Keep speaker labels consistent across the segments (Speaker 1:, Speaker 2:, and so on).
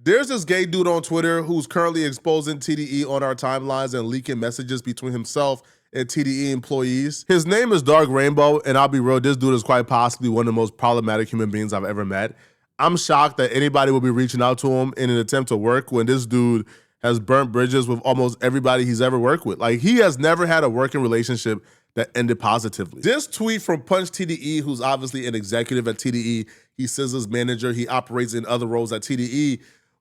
Speaker 1: There's this gay dude on Twitter who's currently exposing TDE on our timelines and leaking messages between himself and TDE employees. His name is Dark Rainbow, and I'll be real, this dude is quite possibly one of the most problematic human beings I've ever met. I'm shocked that anybody will be reaching out to him in an attempt to work when this dude has burnt bridges with almost everybody he's ever worked with. Like, he has never had a working relationship that ended positively. This tweet from Punch TDE, who's obviously an executive at TDE, he's SZA's manager, he operates in other roles at TDE,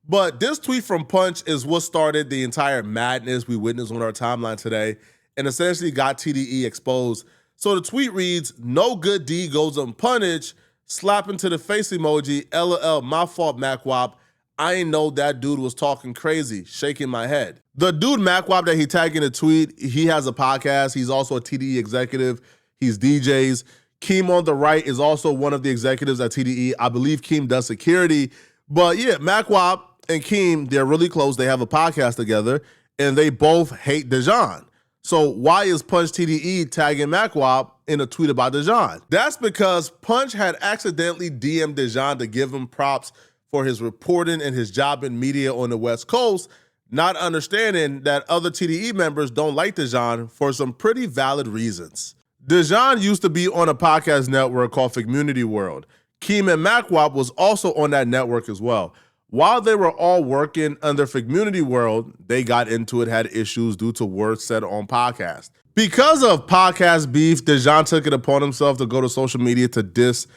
Speaker 1: but this tweet from Punch is what started the entire madness we witnessed on our timeline today and essentially got TDE exposed. So the tweet reads, "No good deed goes unpunished, slap into the face emoji, LOL, my fault, MacWop. I ain't know that dude was talking crazy, shaking my head." The dude MacWop that he tagged in the tweet, he has a podcast. He's also a TDE executive. He's DJs. Keem on the right is also one of the executives at TDE. I believe Keem does security. But yeah, MacWop and Keem, they're really close. They have a podcast together, and they both hate Dejan. So why is Punch TDE tagging MacWop in a tweet about Dejan? That's because Punch had accidentally DM'd Dejan to give him props for his reporting and his job in media on the West Coast, not understanding that other TDE members don't like Dejan for some pretty valid reasons. Dejan used to be on a podcast network called Community World. Keem and MacWop was also on that network as well. While they were all working under Community World, they got into it, had issues due to words said on podcast. Because of podcast beef, Dejan took it upon himself to go to social media to diss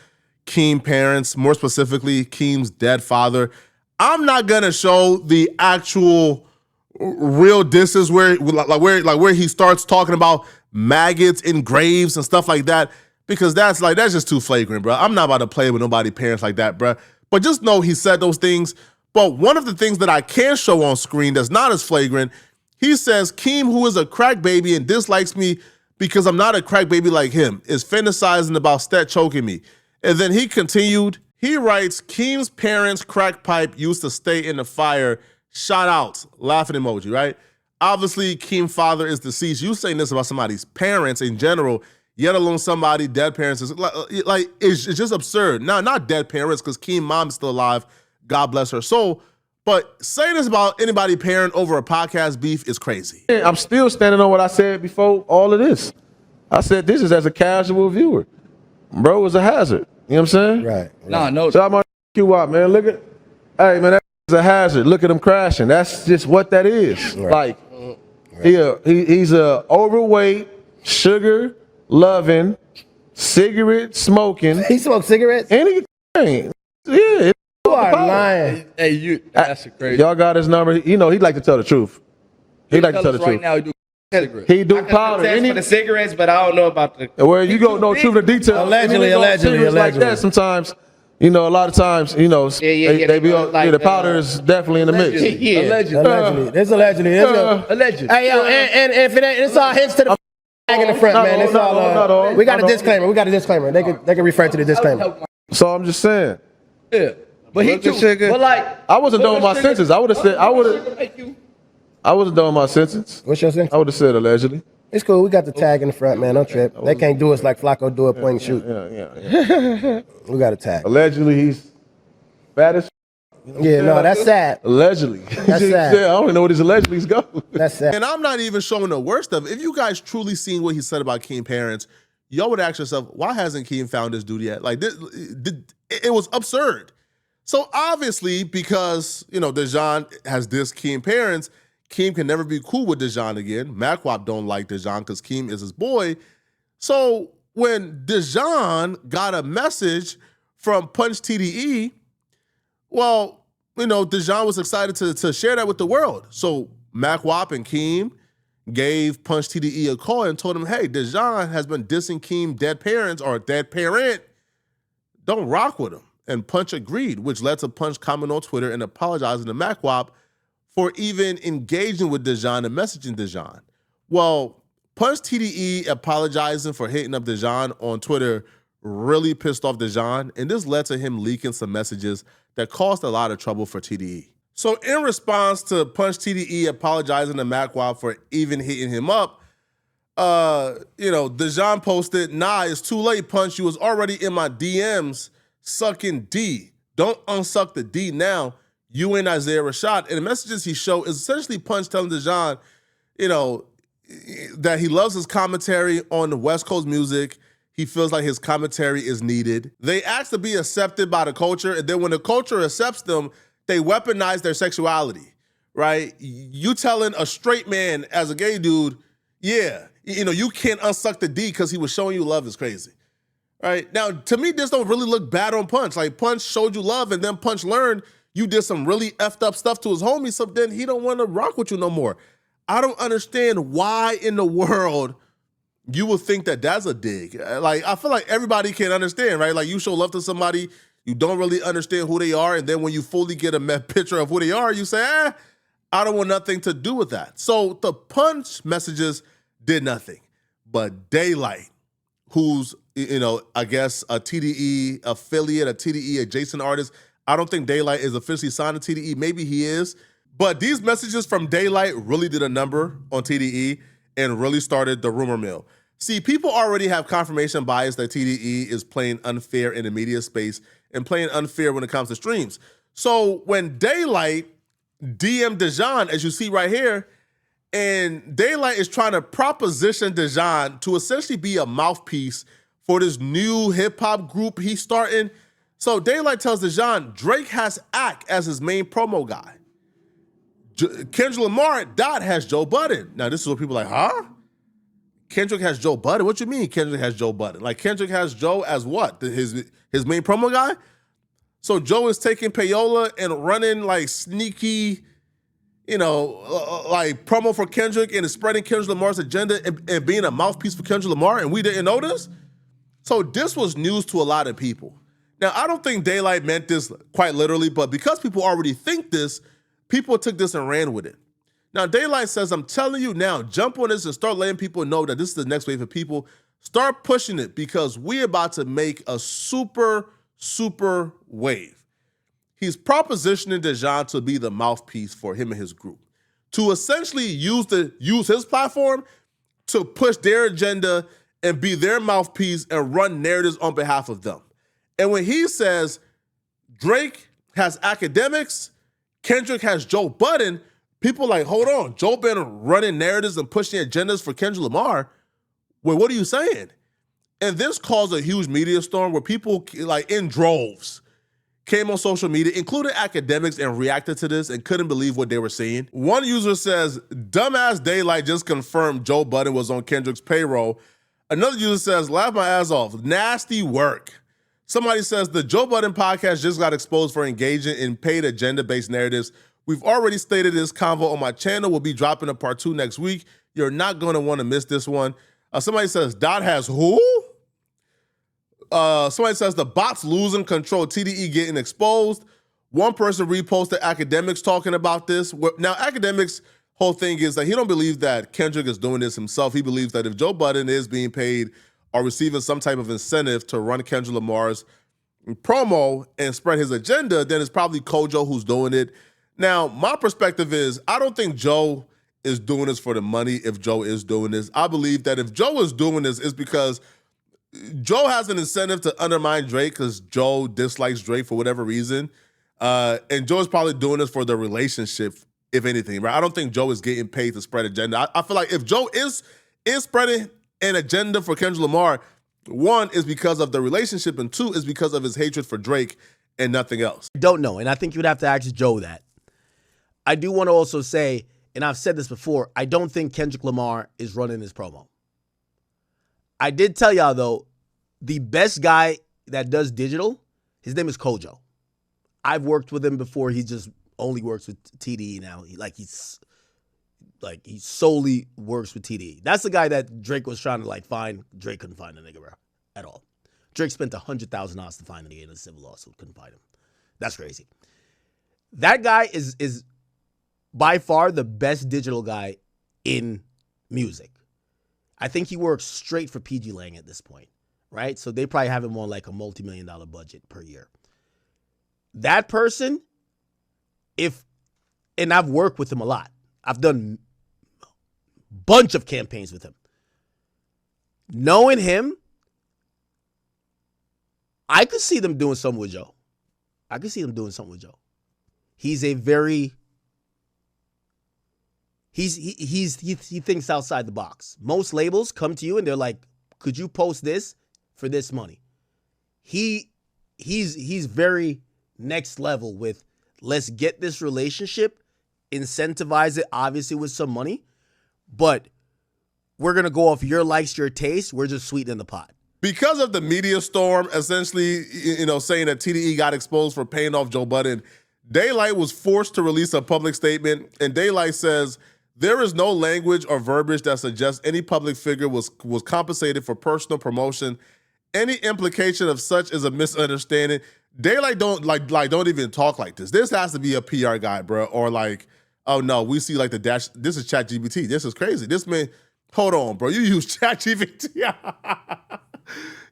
Speaker 1: Keem parents, more specifically Keem's dead father. I'm not gonna show the actual real disses where he starts talking about maggots in graves and stuff like that, because that's just too flagrant, bro. I'm not about to play with nobody's parents like that, bro. But just know he said those things. But one of the things that I can show on screen that's not as flagrant, he says Keem, who is a crack baby and dislikes me because I'm not a crack baby like him, is fantasizing about Stet choking me. And then he continued, he writes, Keem's parents' crack pipe used to stay in the fire, shout outs, laughing emoji, right? Obviously, Keem's father is deceased. You saying this about somebody's parents in general, yet alone somebody, dead parents, is it's just absurd. Now, not dead parents, because Keem's mom is still alive, God bless her soul, but saying this about anybody parent over a podcast beef is crazy.
Speaker 2: I'm still standing on what I said before all of this. I said this is as a casual viewer. Bro was a hazard. You know what I'm saying?
Speaker 3: Right.
Speaker 2: Nah, no. So I'm gonna you out, man. Look at, hey man, that's a hazard. Look at him crashing. That's just what that is. Right. Like, he's a overweight, sugar loving, cigarette smoking.
Speaker 3: He smokes cigarettes?
Speaker 2: And he ain't. Yeah.
Speaker 3: You are lying.
Speaker 4: Hey, that's crazy.
Speaker 2: Y'all got his number. You know, he'd like to tell the truth. He'd like to tell the truth.
Speaker 4: Right now, he do cigarettes.
Speaker 2: He do powder.
Speaker 5: For the cigarettes, but I don't know about the.
Speaker 2: Where you go, no truth in detail.
Speaker 3: Allegedly.
Speaker 2: Like that sometimes, you know, a lot of times, you know, they be on, the powder is definitely in the mix.
Speaker 5: Yeah.
Speaker 3: Allegedly. There's allegedly.
Speaker 4: Allegedly.
Speaker 3: Hey, yo, and if it ain't, it's all hints to the flag in the front, man. It's all. We got a disclaimer. We got a disclaimer. They can refer to the disclaimer.
Speaker 2: So I'm just saying.
Speaker 4: Yeah. But he too. But like,
Speaker 2: I wasn't done with my sentence. I would have said, I wasn't done with my sentence.
Speaker 3: What's your sentence?
Speaker 2: I would have said allegedly.
Speaker 3: It's cool. We got the tag in the front, man. Don't trip. They can't do us like Flacco do it, point and shoot.
Speaker 2: Yeah.
Speaker 3: We got a tag.
Speaker 2: Allegedly, he's fat as.
Speaker 3: Yeah, no, that's sad.
Speaker 2: Allegedly.
Speaker 3: That's sad.
Speaker 2: I don't even know where these allegedly's go.
Speaker 3: That's sad.
Speaker 1: And I'm not even showing the worst of it. If you guys truly seen what he said about Keem parents, y'all would ask yourself, why hasn't Keem found this dude yet? Like, it was absurd. So obviously, because, you know, Dejan has dissed Keem parents, Keem can never be cool with Dejan again. MacWop don't like Dejan because Keem is his boy. So when Dejan got a message from Punch TDE, well, you know, Dejan was excited to share that with the world. So MacWop and Keem gave Punch TDE a call and told him, hey, Dejan has been dissing Keem dead parents or dead parent. Don't rock with him. And Punch agreed, which led to Punch comment on Twitter and apologizing to MacWop for even engaging with Dejan and messaging Dejan. Well, Punch TDE apologizing for hitting up Dejan on Twitter really pissed off Dejan, and this led to him leaking some messages that caused a lot of trouble for TDE. So in response to Punch TDE apologizing to MacWop for even hitting him up, you know, Dejan posted, nah, it's too late, Punch. You was already in my DMs sucking D. Don't unsuck the D now. you ain't Isaiah Rashad. And the messages he showed is essentially Punch telling Dejan, that he loves his commentary on the West Coast music. He feels like his commentary is needed. They ask to be accepted by the culture, and then when the culture accepts them, they weaponize their sexuality, right? You telling a straight man as a gay dude, yeah, you can't unsuck the D because he was showing you love is crazy, right? Now, to me, this don't really look bad on Punch. Like, Punch showed you love, and then Punch learned you did some really effed up stuff to his homies, so then he don't want to rock with you no more. I don't understand why in the world you would think that that's a dig. Like, I feel like everybody can understand, right? Like, you show love to somebody, you don't really understand who they are, and then when you fully get a picture of who they are, you say, I don't want nothing to do with that. So the Punch messages did nothing. But Daylyt, who's, I guess a TDE affiliate, a TDE adjacent artist, I don't think Daylyt is officially signed to TDE. Maybe he is. But these messages from Daylyt really did a number on TDE and really started the rumor mill. See, people already have confirmation bias that TDE is playing unfair in the media space and playing unfair when it comes to streams. So when Daylyt DM'd Dejan, as you see right here, and Daylyt is trying to proposition Dejan to essentially be a mouthpiece for this new hip-hop group he's starting. So Daylyt tells Dejan Drake has Ack as his main promo guy. Kendrick Lamar, Dot has Joe Budden. Now, this is what people are like, huh? Kendrick has Joe Budden? What you mean Kendrick has Joe Budden? Like, Kendrick has Joe as what? His main promo guy? So Joe is taking payola and running like sneaky, like promo for Kendrick and is spreading Kendrick Lamar's agenda and being a mouthpiece for Kendrick Lamar, and we didn't know this? So this was news to a lot of people. Now, I don't think Daylyt meant this quite literally, but because people already think this, people took this and ran with it. Now, Daylyt says, I'm telling you now, jump on this and start letting people know that this is the next wave of people. Start pushing it because we're about to make a super, super wave. He's propositioning Dejan to be the mouthpiece for him and his group, to essentially use his platform to push their agenda and be their mouthpiece and run narratives on behalf of them. And when he says Drake has academics, Kendrick has Joe Budden, people like, hold on, Joe been running narratives and pushing agendas for Kendrick Lamar. Wait, what are you saying? And this caused a huge media storm where people, like in droves, came on social media, including academics, and reacted to this and couldn't believe what they were seeing. One user says, dumbass Daylyt just confirmed Joe Budden was on Kendrick's payroll. Another user says, laugh my ass off, nasty work. Somebody says, the Joe Budden podcast just got exposed for engaging in paid agenda-based narratives. We've already stated this convo on my channel. We'll be dropping a part 2 next week. You're not going to want to miss this one. Somebody says, Dot has who? Somebody says, the bots losing control, TDE getting exposed. One person reposted academics talking about this. Now, academics' whole thing is that he don't believe that Kendrick is doing this himself. He believes that if Joe Budden is being paid or receiving some type of incentive to run Kendrick Lamar's promo and spread his agenda, then it's probably Kojo who's doing it. Now, my perspective is I don't think Joe is doing this for the money if Joe is doing this. I believe that if Joe is doing this, it's because Joe has an incentive to undermine Drake because Joe dislikes Drake for whatever reason. And Joe is probably doing this for the relationship, if anything, right? I don't think Joe is getting paid to spread agenda. I feel like if Joe is spreading an agenda for Kendrick Lamar, one is because of the relationship, and two is because of his hatred for Drake and nothing else.
Speaker 6: Don't know, and I think you'd have to ask Joe that. I do want to also say, and I've said this before, I don't think Kendrick Lamar is running his promo. I did tell y'all, though, the best guy that does digital, his name is Kojo. I've worked with him before. He just only works with TDE now. He solely works with TDE. That's the guy that Drake was trying to find. Drake couldn't find the nigga, bro, at all. Drake spent $100,000 to find the nigga in a civil lawsuit. Couldn't find him. That's crazy. That guy is by far the best digital guy in music. I think he works straight for PG Lang at this point, right? So they probably have him on like a multi-million-dollar budget per year. That person, and I've worked with him a lot. I've done a bunch of campaigns with him. Knowing him, I could see them doing something with Joe. He's a very he thinks outside the box. Most labels come to you and they're like, "Could you post this for this money?" He's very next level with, let's get this relationship, incentivize it obviously with some money, but we're going to go off your likes, your taste. We're just sweetening the pot.
Speaker 1: Because of the media storm, essentially, saying that TDE got exposed for paying off Joe Budden, Daylyt was forced to release a public statement, and Daylyt says there is no language or verbiage that suggests any public figure was compensated for personal promotion. Any implication of such is a misunderstanding. Daylyt don't even talk like this. This has to be a PR guy, bro, or like, oh no, we see like the dash. This is ChatGPT. This is crazy. This man. Hold on, bro. You use ChatGPT.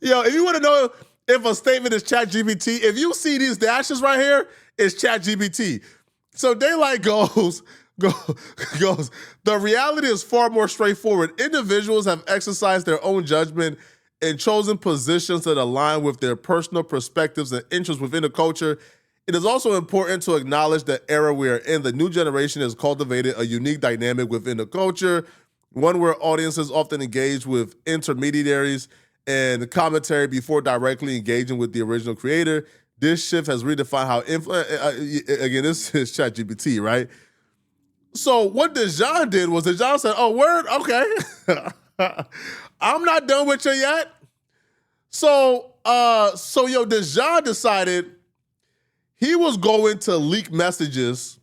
Speaker 1: Yo, if you want to know if a statement is ChatGPT, if you see these dashes right here, it's ChatGPT. So Daylyt goes, the reality is far more straightforward. Individuals have exercised their own judgment and chosen positions that align with their personal perspectives and interests within the culture. It is also important to acknowledge the era we are in. The new generation has cultivated a unique dynamic within the culture, one where audiences often engage with intermediaries and commentary before directly engaging with the original creator. This shift has redefined how again, this is ChatGPT, right? So what Dejan did was Dejan said, oh, word? Okay. I'm not done with you yet. So Dejan decided he was going to leak messages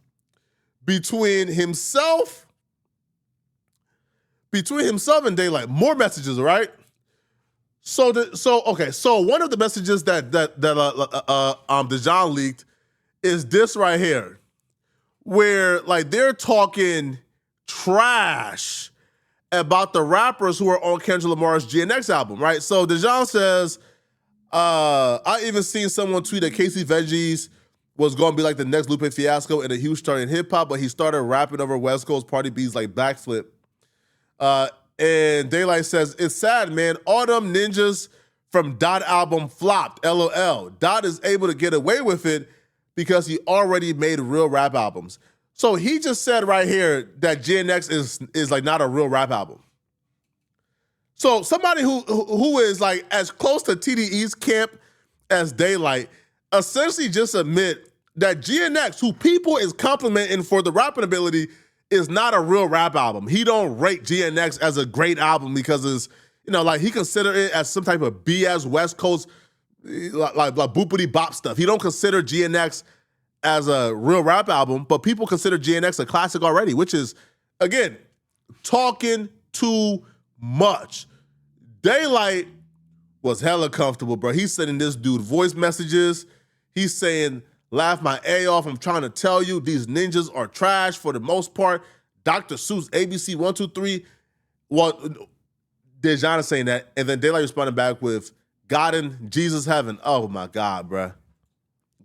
Speaker 1: between himself and Daylyt, more messages, right? So one of the messages that Dejan leaked is this right here, where like they're talking trash about the rappers who are on Kendrick Lamar's GNX album, right? So Dejan says, I even seen someone tweet that Casey Veggies was going to be like the next Lupe Fiasco and a huge star in hip hop, but he started rapping over West Coast party beats like Backflip. And Daylyt says, it's sad, man. All them ninjas from Dot album flopped, LOL. Dot is able to get away with it because he already made real rap albums. So he just said right here that GNX is like not a real rap album. So somebody who is like as close to TDE's camp as Daylyt essentially just admit that GNX, who people is complimenting for the rapping ability, is not a real rap album. He don't rate GNX as a great album because it's, like he consider it as some type of BS West Coast, like boopity bop stuff. He don't consider GNX as a real rap album, but people consider GNX a classic already, which is, again, talking too much. Daylyt was hella comfortable, bro. He's sending this dude voice messages. He's saying, laugh my A off. I'm trying to tell you, these ninjas are trash for the most part. Dr. Seuss, ABC 123. Well, Dejan is saying that, and then Daylyt responded back with, God in Jesus heaven. Oh my God, bro.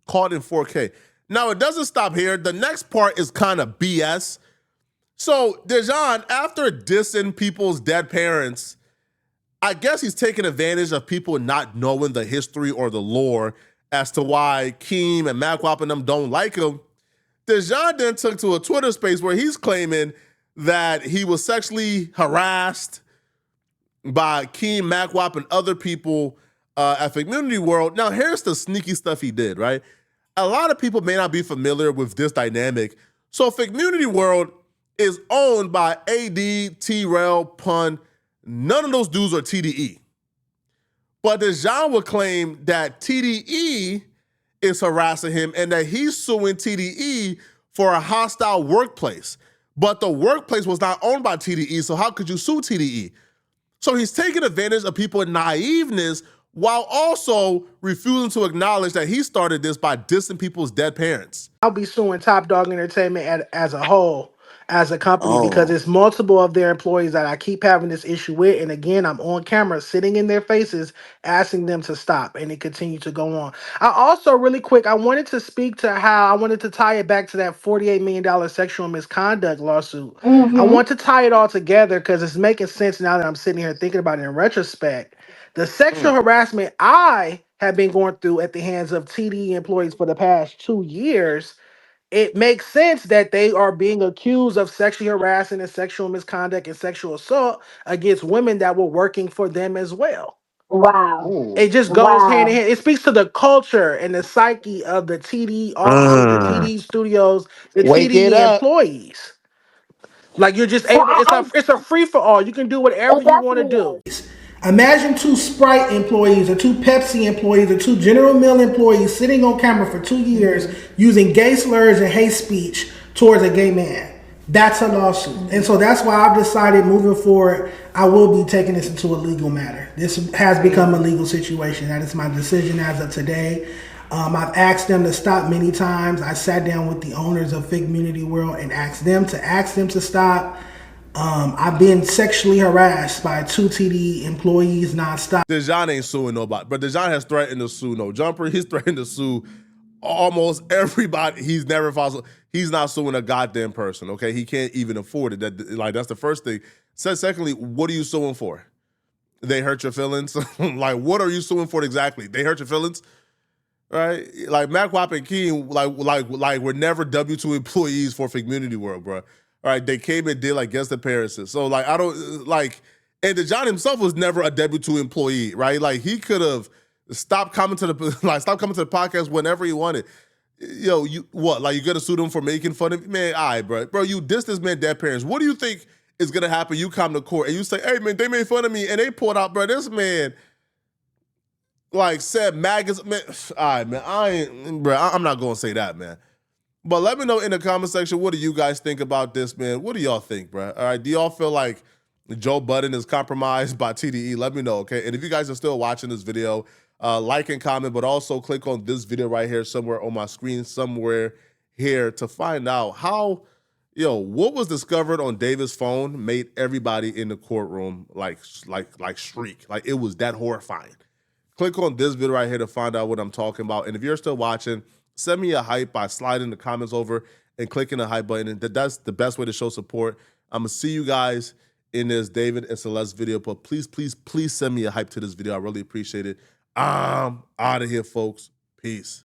Speaker 1: Caught in 4K. Now, it doesn't stop here. The next part is kind of BS. So Dejan, after dissing people's dead parents, I guess he's taking advantage of people not knowing the history or the lore as to why Keem and MacWap and them don't like him. Dejan then took to a Twitter space where he's claiming that he was sexually harassed by Keem, MacWap, and other people at Community World. Now, here's the sneaky stuff he did, right? A lot of people may not be familiar with this dynamic. So Community World is owned by AD, T-Rail, Pun. None of those dudes are TDE. But Dejan would claim that TDE is harassing him and that he's suing TDE for a hostile workplace. But the workplace was not owned by TDE, so how could you sue TDE? So he's taking advantage of people's naiveness while also refusing to acknowledge that he started this by dissing people's dead parents.
Speaker 7: I'll be suing Top Dog Entertainment as a whole, as a company, because it's multiple of their employees that I keep having this issue with. And again, I'm on camera sitting in their faces, asking them to stop, and it continues to go on. I also, really quick, I wanted to speak to how I wanted to tie it back to that $48 million sexual misconduct lawsuit. I want to tie it all together because it's making sense now that I'm sitting here thinking about it in retrospect. The sexual harassment I have been going through at the hands of TDE employees for the past 2 years it makes sense that they are being accused of sexually harassing and sexual misconduct and sexual assault against women that were working for them as well.
Speaker 8: Wow.
Speaker 7: It just goes hand in hand. It speaks to the culture and the psyche of the TD offices, the TD studios, the
Speaker 3: Wake it
Speaker 7: TDE
Speaker 3: up.
Speaker 7: employees. Like you're just
Speaker 8: So
Speaker 7: able. It's a free for all. You can do whatever
Speaker 8: it
Speaker 7: you want to
Speaker 8: definitely
Speaker 7: do.
Speaker 8: is.
Speaker 7: Imagine 2 Sprite employees or 2 Pepsi employees or 2 General Mill employees sitting on camera for 2 years using gay slurs and hate speech towards a gay man. That's a lawsuit. And so that's why I've decided moving forward, I will be taking this into a legal matter. This has become a legal situation. That is my decision as of today. I've asked them to stop many times. I sat down with the owners of Fig Community World and asked them to stop. I've been sexually harassed by 2 TD employees nonstop.
Speaker 1: Dejan ain't suing nobody, but Dejan has threatened to sue No Jumper. He's threatened to sue almost everybody. He's never filed. He's not suing a goddamn person. Okay, he can't even afford it. That's the first thing. Secondly, what are you suing for? They hurt your feelings. Like, what are you suing for exactly? They hurt your feelings, right? Like Mac Wap and Keen, like were never W2 employees for Community World, bro. All right, they came and did like guest appearances. So like I don't like, and Dejan himself was never a W2 employee, right? Like he could have stopped coming to the podcast whenever he wanted. Yo, you what? Like you gonna sue them for making fun of man? All right, bro, you diss this man dead parents. What do you think is gonna happen? You come to court and you say, hey man, they made fun of me, and they pulled out, bro. This man like said maggots, man. All right, man, I'm not gonna say that, man. But let me know in the comment section, what do you guys think about this, man? What do y'all think, bro? All right, do y'all feel like Joe Budden is compromised by TDE? Let me know, okay? And if you guys are still watching this video, like and comment, but also click on this video right here somewhere on my screen, somewhere here to find out how, what was discovered on David's phone made everybody in the courtroom like shriek. Like it was that horrifying. Click on this video right here to find out what I'm talking about. And if you're still watching, send me a hype by sliding the comments over and clicking the hype button. And that's the best way to show support. I'm going to see you guys in this David and Celeste video. But please, please, please send me a hype to this video. I really appreciate it. I'm out of here, folks. Peace.